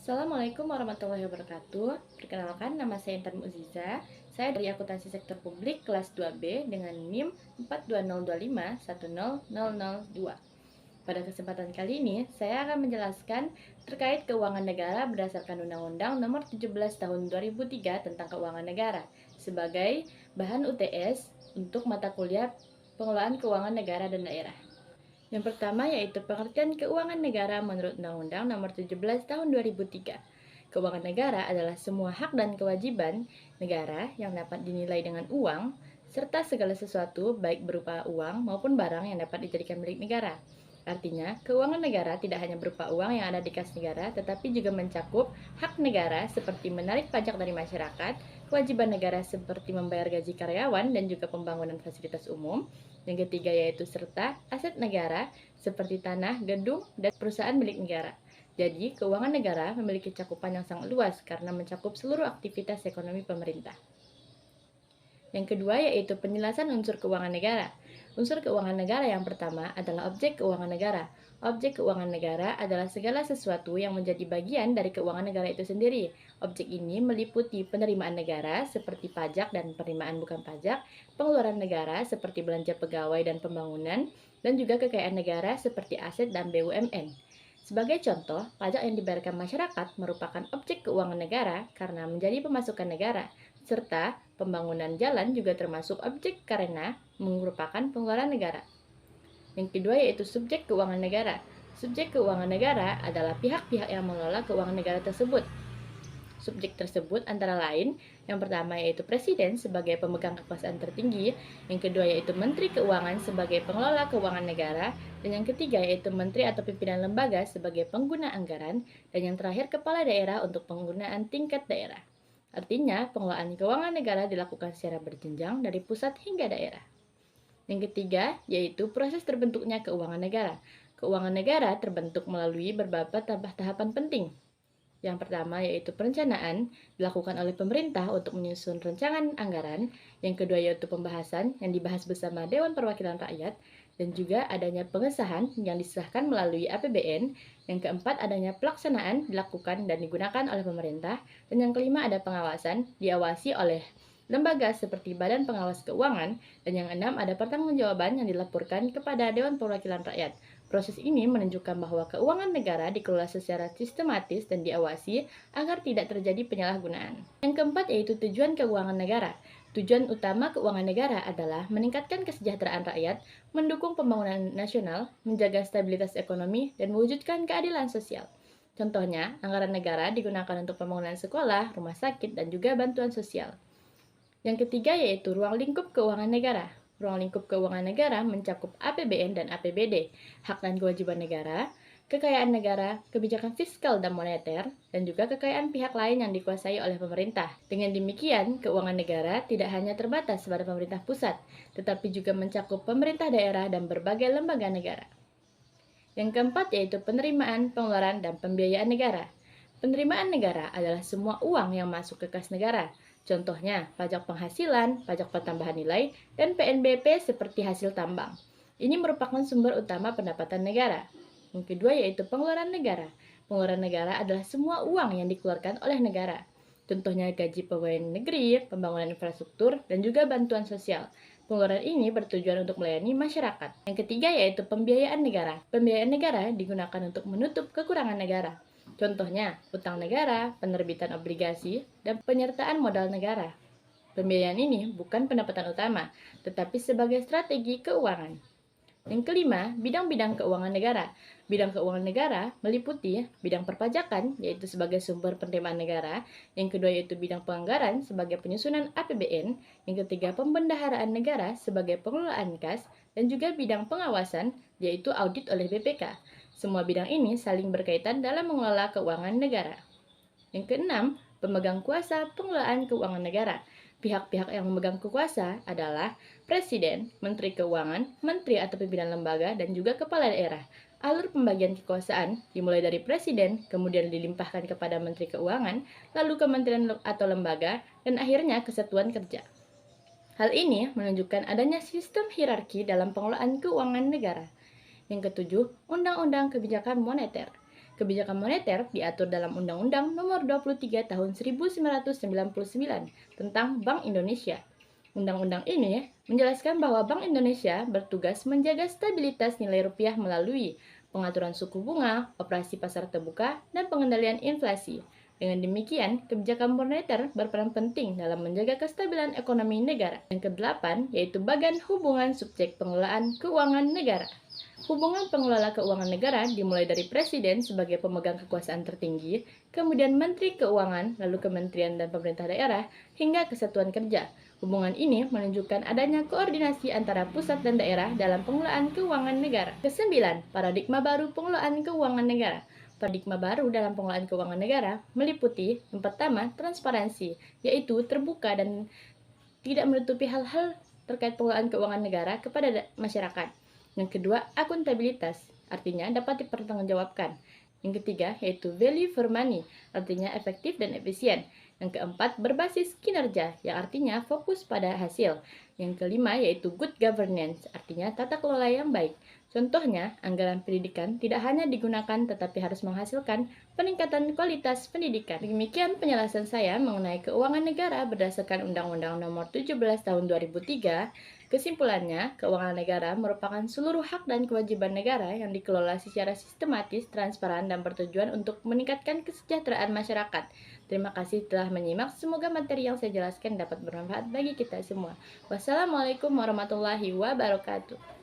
Assalamualaikum warahmatullahi wabarakatuh. Perkenalkan, nama saya Intan Muziza. Saya dari Akuntansi Sektor Publik kelas 2B dengan NIM 42025100002. Pada kesempatan kali ini, saya akan menjelaskan terkait keuangan negara berdasarkan Undang-Undang Nomor 17 Tahun 2003 tentang Keuangan Negara sebagai bahan UTS untuk mata kuliah Pengelolaan Keuangan Negara dan Daerah. Yang pertama yaitu pengertian keuangan negara menurut Undang-Undang Nomor 17 Tahun 2003. Keuangan negara adalah semua hak dan kewajiban negara yang dapat dinilai dengan uang, serta segala sesuatu baik berupa uang maupun barang yang dapat dijadikan milik negara. Artinya, keuangan negara tidak hanya berupa uang yang ada di kas negara, tetapi juga mencakup hak negara seperti menarik pajak dari masyarakat, kewajiban negara seperti membayar gaji karyawan dan juga pembangunan fasilitas umum. Yang ketiga yaitu serta aset negara seperti tanah, gedung, dan perusahaan milik negara. Jadi, keuangan negara memiliki cakupan yang sangat luas karena mencakup seluruh aktivitas ekonomi pemerintah. Yang kedua yaitu penjelasan unsur keuangan negara. Unsur keuangan negara yang pertama adalah objek keuangan negara. Objek keuangan negara adalah segala sesuatu yang menjadi bagian dari keuangan negara itu sendiri. Objek ini meliputi penerimaan negara seperti pajak dan penerimaan bukan pajak, pengeluaran negara seperti belanja pegawai dan pembangunan, dan juga kekayaan negara seperti aset dan BUMN. Sebagai contoh, pajak yang dibayarkan masyarakat merupakan objek keuangan negara karena menjadi pemasukan negara, serta pembangunan jalan juga termasuk objek karena merupakan pengeluaran negara. Yang kedua yaitu subjek keuangan negara. Subjek keuangan negara adalah pihak-pihak yang mengelola keuangan negara tersebut. Subjek tersebut antara lain, yang pertama yaitu Presiden sebagai pemegang kekuasaan tertinggi, yang kedua yaitu Menteri Keuangan sebagai pengelola keuangan negara, dan yang ketiga yaitu Menteri atau pimpinan lembaga sebagai pengguna anggaran, dan yang terakhir Kepala Daerah untuk penggunaan tingkat daerah. Artinya, pengelolaan keuangan negara dilakukan secara berjenjang dari pusat hingga daerah. Yang ketiga yaitu proses terbentuknya keuangan negara. Keuangan negara terbentuk melalui beberapa tahapan penting. Yang pertama yaitu perencanaan dilakukan oleh pemerintah untuk menyusun rancangan anggaran. Yang kedua yaitu pembahasan yang dibahas bersama Dewan Perwakilan Rakyat, dan juga adanya pengesahan yang disahkan melalui APBN. Yang keempat adanya pelaksanaan dilakukan dan digunakan oleh pemerintah. Dan yang kelima ada pengawasan diawasi oleh lembaga seperti Badan Pengawas Keuangan. Dan yang enam ada pertanggungjawaban yang dilaporkan kepada Dewan Perwakilan Rakyat. Proses ini menunjukkan bahwa keuangan negara dikelola secara sistematis dan diawasi agar tidak terjadi penyalahgunaan. Yang keempat yaitu tujuan keuangan negara. Tujuan utama keuangan negara adalah meningkatkan kesejahteraan rakyat, mendukung pembangunan nasional, menjaga stabilitas ekonomi, dan mewujudkan keadilan sosial. Contohnya, anggaran negara digunakan untuk pembangunan sekolah, rumah sakit, dan juga bantuan sosial. Yang ketiga yaitu ruang lingkup keuangan negara. Ruang lingkup keuangan negara mencakup APBN dan APBD, hak dan kewajiban negara, kekayaan negara, kebijakan fiskal dan moneter, dan juga kekayaan pihak lain yang dikuasai oleh pemerintah. Dengan demikian, keuangan negara tidak hanya terbatas pada pemerintah pusat, tetapi juga mencakup pemerintah daerah dan berbagai lembaga negara. Yang keempat yaitu penerimaan, pengeluaran, dan pembiayaan negara. Penerimaan negara adalah semua uang yang masuk ke kas negara. Contohnya, pajak penghasilan, pajak pertambahan nilai, dan PNBP seperti hasil tambang. Ini merupakan sumber utama pendapatan negara. Yang kedua yaitu pengeluaran negara. Pengeluaran negara adalah semua uang yang dikeluarkan oleh negara. Contohnya gaji pegawai negeri, pembangunan infrastruktur, dan juga bantuan sosial. Pengeluaran ini bertujuan untuk melayani masyarakat. Yang ketiga yaitu pembiayaan negara. Pembiayaan negara digunakan untuk menutup kekurangan negara. Contohnya, utang negara, penerbitan obligasi, dan penyertaan modal negara. Pembiayaan ini bukan pendapatan utama, tetapi sebagai strategi keuangan. Yang kelima, bidang-bidang keuangan negara. Bidang keuangan negara meliputi bidang perpajakan, yaitu sebagai sumber penerimaan negara. Yang kedua yaitu bidang penganggaran sebagai penyusunan APBN. Yang ketiga, pembendaharaan negara sebagai pengelolaan kas. Dan juga bidang pengawasan, yaitu audit oleh BPK. Semua bidang ini saling berkaitan dalam mengelola keuangan negara. Yang keenam, pemegang kuasa pengelolaan keuangan negara. Pihak-pihak yang memegang kuasa adalah Presiden, Menteri Keuangan, Menteri atau pimpinan lembaga, dan juga Kepala Daerah. Alur pembagian kekuasaan dimulai dari Presiden, kemudian dilimpahkan kepada Menteri Keuangan, lalu kementerian atau lembaga, dan akhirnya kesatuan kerja. Hal ini menunjukkan adanya sistem hierarki dalam pengelolaan keuangan negara. Yang ketujuh, Undang-Undang Kebijakan Moneter. Kebijakan moneter diatur dalam Undang-Undang Nomor 23 Tahun 1999 tentang Bank Indonesia. Undang-undang ini menjelaskan bahwa Bank Indonesia bertugas menjaga stabilitas nilai rupiah melalui pengaturan suku bunga, operasi pasar terbuka, dan pengendalian inflasi. Dengan demikian, kebijakan moneter berperan penting dalam menjaga kestabilan ekonomi negara. Yang kedelapan, yaitu bagian hubungan subjek pengelolaan keuangan negara. Hubungan pengelola keuangan negara dimulai dari Presiden sebagai pemegang kekuasaan tertinggi, kemudian Menteri Keuangan, lalu Kementerian dan Pemerintah Daerah, hingga Kesatuan Kerja. Hubungan ini menunjukkan adanya koordinasi antara pusat dan daerah dalam pengelolaan keuangan negara. Kesembilan, paradigma baru pengelolaan keuangan negara. Paradigma baru dalam pengelolaan keuangan negara meliputi yang pertama, transparansi, yaitu terbuka dan tidak menutupi hal-hal terkait pengelolaan keuangan negara kepada masyarakat. Yang kedua, akuntabilitas, artinya dapat dipertanggungjawabkan. Yang ketiga, yaitu value for money, artinya efektif dan efisien. Yang keempat, berbasis kinerja, yang artinya fokus pada hasil. Yang kelima, yaitu good governance, artinya tata kelola yang baik. Contohnya, anggaran pendidikan tidak hanya digunakan tetapi harus menghasilkan peningkatan kualitas pendidikan. Demikian penjelasan saya mengenai keuangan negara berdasarkan Undang-Undang Nomor 17 Tahun 2003. Kesimpulannya, keuangan negara merupakan seluruh hak dan kewajiban negara yang dikelola secara sistematis, transparan, dan bertujuan untuk meningkatkan kesejahteraan masyarakat. Terima kasih telah menyimak. Semoga materi yang saya jelaskan dapat bermanfaat bagi kita semua. Wassalamualaikum warahmatullahi wabarakatuh.